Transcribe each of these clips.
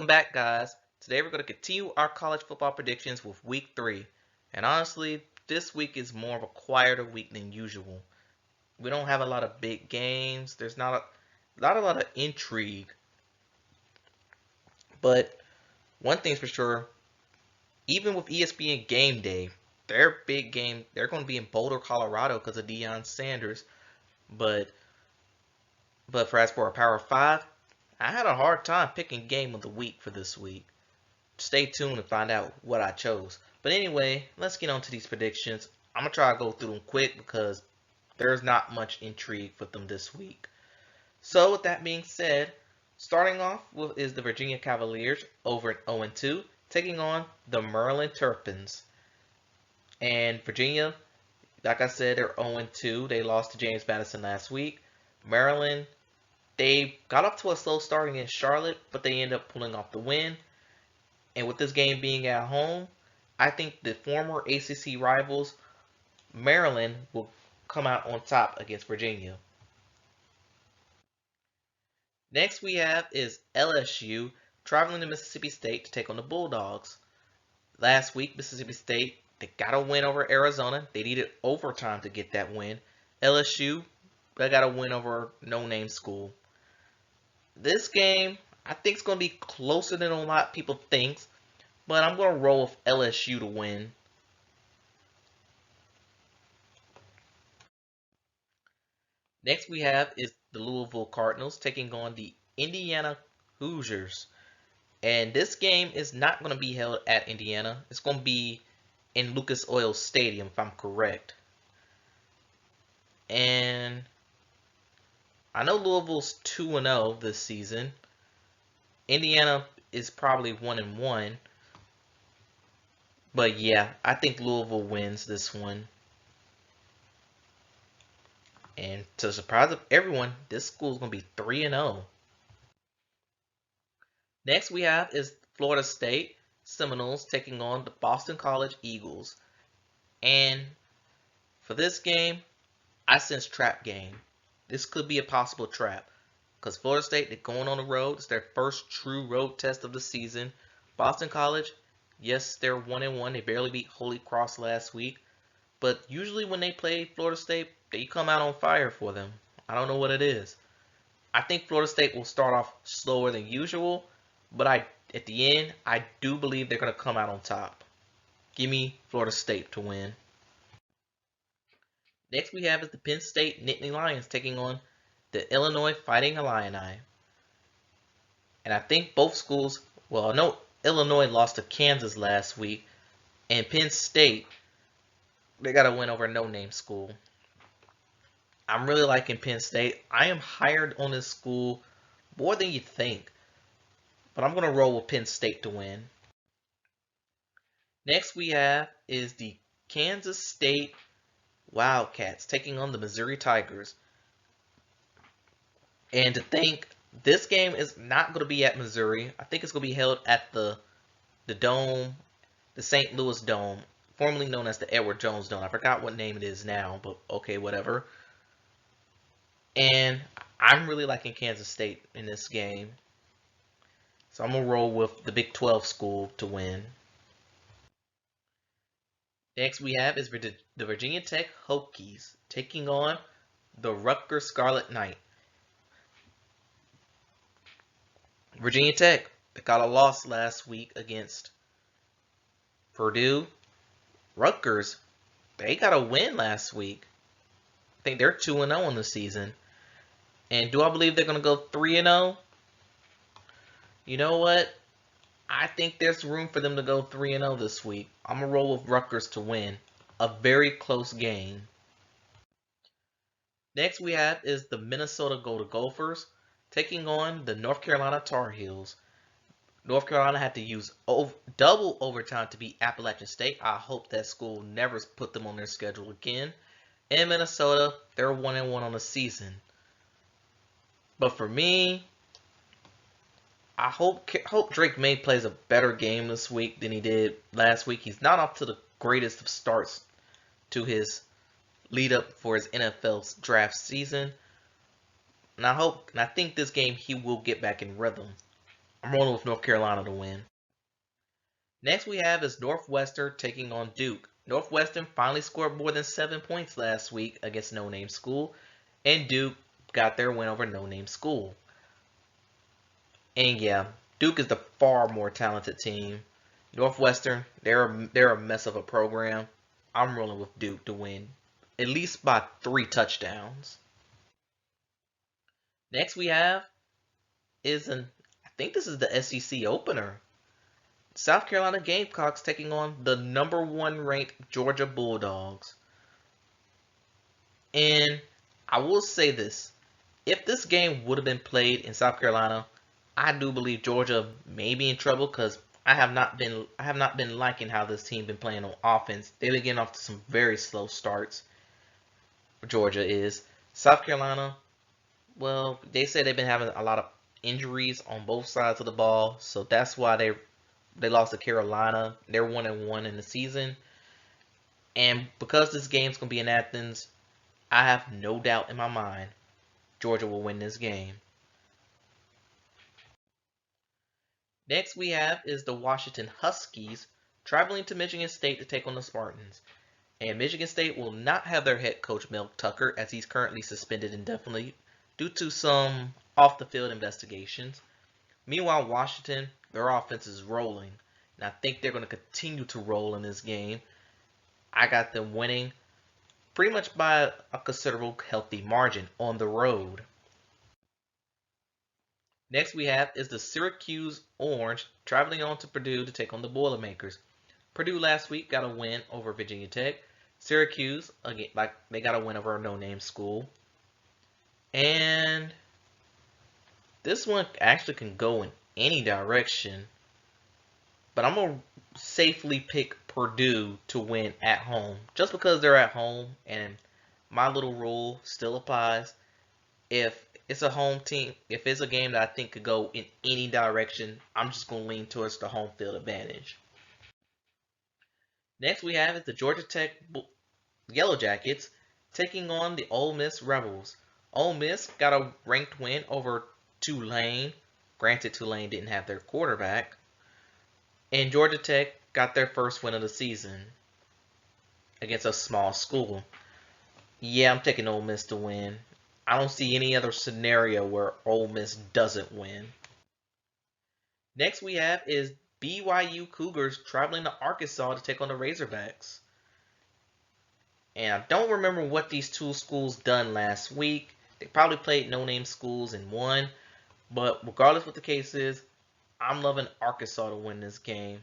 Welcome back, guys. Today we're going to continue our college football predictions with week 3. And honestly, this week is more of a quieter week than usual. We don't have a lot of big games. There's not a lot of intrigue. But one thing's for sure, even with ESPN Game Day, their big game, they're going to be in Boulder, Colorado because of Deion Sanders. But as for a Power 5, I had a hard time picking game of the week for this week. Stay tuned and find out what I chose. But anyway, let's get on to these predictions. I'm going to try to go through them quick because there's not much intrigue for them this week. So with that being said, starting off with is the Virginia Cavaliers over at 0-2, taking on the Maryland Terrapins. And Virginia, like I said, they're 0-2. They lost to James Madison last week. Maryland, they got up to a slow start against Charlotte, but they ended up pulling off the win. And with this game being at home, I think the former ACC rivals, Maryland, will come out on top against Virginia. Next we have is LSU traveling to Mississippi State to take on the Bulldogs. Last week, Mississippi State, they got a win over Arizona. They needed overtime to get that win. LSU, they got a win over no-name school. This game, I think it's going to be closer than a lot of people think, but I'm going to roll with LSU to win. Next we have is the Louisville Cardinals taking on the Indiana Hoosiers. And this game is not going to be held at Indiana. It's going to be in Lucas Oil Stadium, if I'm correct. And I know Louisville's 2-0 this season. Indiana is probably 1-1. But yeah, I think Louisville wins this one. And to the surprise of everyone, this school is going to be 3-0. Next we have is Florida State Seminoles taking on the Boston College Eagles. And for this game, I sense trap game. This could be a possible trap. Because Florida State, they're going on the road. It's their first true road test of the season. Boston College, yes, they're 1-1. They barely beat Holy Cross last week. But usually when they play Florida State, they come out on fire for them. I don't know what it is. I think Florida State will start off slower than usual. But at the end, I do believe they're going to come out on top. Give me Florida State to win. Next we have is the Penn State Nittany Lions taking on the Illinois Fighting Illini. And I think both schools, well, I know Illinois lost to Kansas last week. And Penn State, they got a win over a no-name school. I'm really liking Penn State. I am higher on this school more than you think. But I'm going to roll with Penn State to win. Next we have is the Kansas State Wildcats taking on the Missouri Tigers. And to think, this game is not going to be at Missouri. I think it's going to be held at the Dome, the St. Louis Dome, formerly known as the Edward Jones Dome. I forgot what name it is now, but okay, whatever. And I'm really liking Kansas State in this game. So I'm going to roll with the Big 12 school to win. Next we have is the Virginia Tech Hokies taking on the Rutgers Scarlet Knight. Virginia Tech, they got a loss last week against Purdue. Rutgers, they got a win last week. I think they're 2-0 on the season. And do I believe they're going to go 3-0? You know what? I think there's room for them to go 3-0 this week. I'm going to roll with Rutgers to win. A very close game. Next we have is the Minnesota Golden Gophers taking on the North Carolina Tar Heels. North Carolina had to use double overtime to beat Appalachian State. I hope that school never put them on their schedule again. In Minnesota, they're 1-1 on the season. But for me, I hope Drake May plays a better game this week than he did last week. He's not off to the greatest of starts to his lead up for his NFL draft season. And I think this game he will get back in rhythm. I'm rolling with North Carolina to win. Next we have is Northwestern taking on Duke. Northwestern finally scored more than 7 points last week against No Name School, and Duke got their win over No Name School. And yeah, Duke is the far more talented team. Northwestern, they're a mess of a program. I'm rolling with Duke to win, at least by 3 touchdowns. Next we have is I think this is the SEC opener. South Carolina Gamecocks taking on the #1 ranked Georgia Bulldogs. And I will say this. If this game would have been played in South Carolina, I do believe Georgia may be in trouble because I have not been liking how this team been playing on offense. They've been getting off to some very slow starts. Georgia is. South Carolina, well, they say they've been having a lot of injuries on both sides of the ball, so that's why they lost to Carolina. They're 1-1 in the season. And because this game's gonna be in Athens, I have no doubt in my mind Georgia will win this game. Next we have is the Washington Huskies traveling to Michigan State to take on the Spartans. And Michigan State will not have their head coach Mel Tucker as he's currently suspended indefinitely due to some off the field investigations. Meanwhile, Washington, their offense is rolling. And I think they're going to continue to roll in this game. I got them winning pretty much by a considerable healthy margin on the road. Next we have is the Syracuse Orange traveling on to Purdue to take on the Boilermakers. Purdue last week got a win over Virginia Tech. Syracuse, again, like they got a win over a no-name school. And this one actually can go in any direction. But I'm going to safely pick Purdue to win at home. Just because they're at home and my little rule still applies. If it's a home team, if it's a game that I think could go in any direction, I'm just going to lean towards the home field advantage. Next we have is the Georgia Tech Yellow Jackets taking on the Ole Miss Rebels. Ole Miss got a ranked win over Tulane. Granted, Tulane didn't have their quarterback. And Georgia Tech got their first win of the season against a small school. Yeah, I'm taking Ole Miss to win. I don't see any other scenario where Ole Miss doesn't win. Next we have is BYU Cougars traveling to Arkansas to take on the Razorbacks. And I don't remember what these two schools done last week. They probably played no-name schools and won. But regardless what the case is, I'm loving Arkansas to win this game.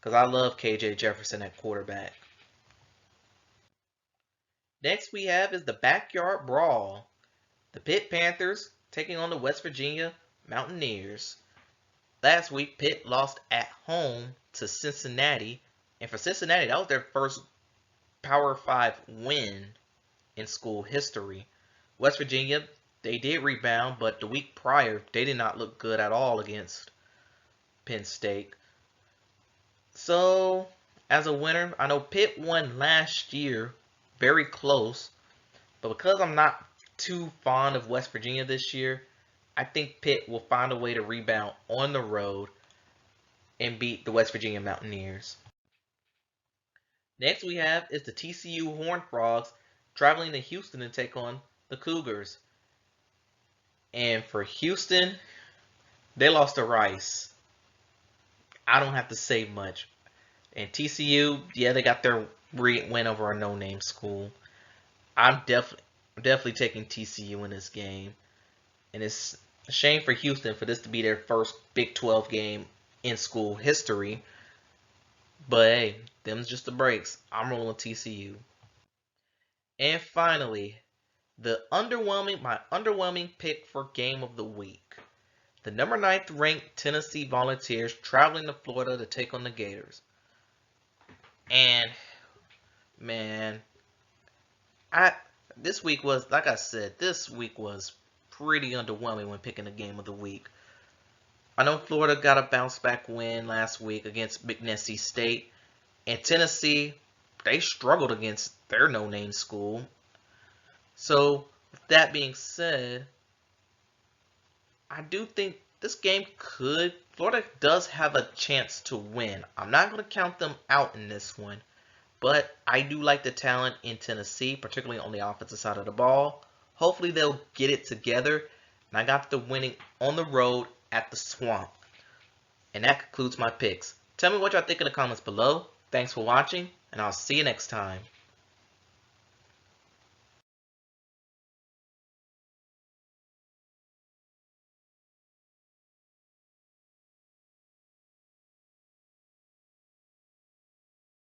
Because I love KJ Jefferson at quarterback. Next we have is the Backyard Brawl. The Pitt Panthers taking on the West Virginia Mountaineers. Last week, Pitt lost at home to Cincinnati. And for Cincinnati, that was their first Power 5 win in school history. West Virginia, they did rebound, but the week prior, they did not look good at all against Penn State. So, as a winner, I know Pitt won last year, very close. But because I'm not too fond of West Virginia this year, I think Pitt will find a way to rebound on the road and beat the West Virginia Mountaineers. Next we have is the TCU Horned Frogs traveling to Houston to take on the Cougars. And for Houston, they lost to Rice. I don't have to say much. And TCU, yeah, they got their win over a no-name school. I'm definitely taking TCU in this game. And it's a shame for Houston for this to be their first Big 12 game in school history. But hey, them's just the breaks. I'm rolling with TCU. And finally, my underwhelming pick for game of the week. The number 9th ranked Tennessee Volunteers traveling to Florida to take on the Gators. And man, this week was, like I said, this week was pretty underwhelming when picking the game of the week. I know Florida got a bounce back win last week against McNeese State. And Tennessee, they struggled against their no-name school. So, with that being said, I do think this game Florida does have a chance to win. I'm not going to count them out in this one, but I do like the talent in Tennessee, particularly on the offensive side of the ball. Hopefully they'll get it together, and I got the winning on the road at the Swamp. And that concludes my picks. Tell me what y'all think in the comments below. Thanks for watching, and I'll see you next time.